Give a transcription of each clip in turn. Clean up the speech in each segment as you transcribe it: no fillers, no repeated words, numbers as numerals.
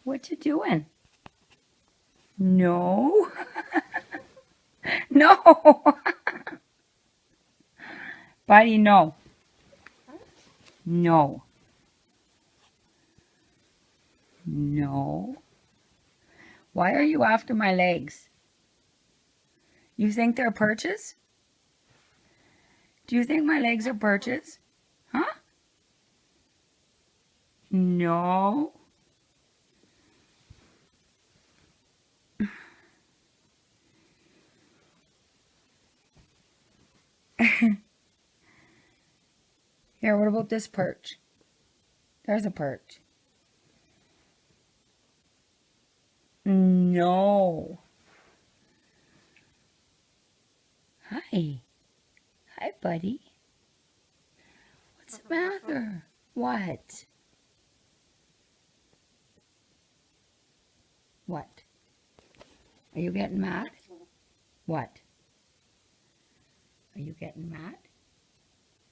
What you doing? No. No. Buddy, no. No. No. Why are you after my legs? You think they're perches? Do you think my legs are perches? Huh? No. Here, what about this perch? There's a perch. No. Hi. Hi, buddy. What's the matter? What? What? Are you getting mad? What? Are you getting mad?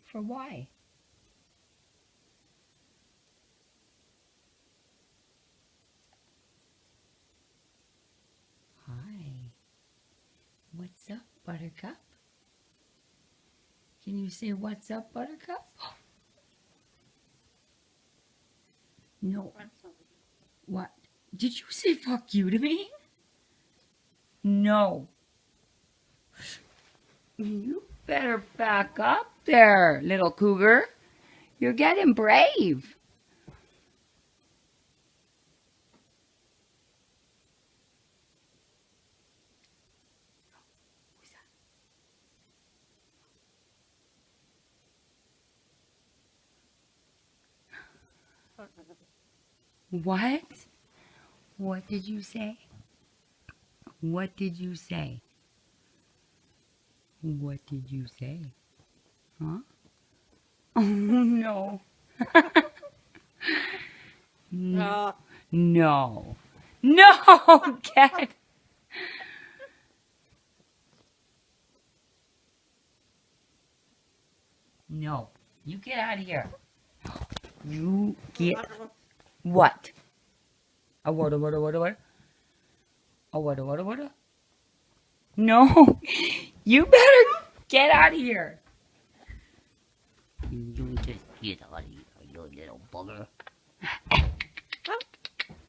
For why? Hi. What's up, Buttercup? Can you say what's up, Buttercup? No. What? Did you say fuck you to me? No. You better back up there, little cougar. You're getting brave. What? What did you say? What did you say? What did you say? Huh? Oh, no. No. No. No, Cat. No. You get out of here. You get... What? A what? A what? No. You better get out of here. You just get out of here, you little bugger.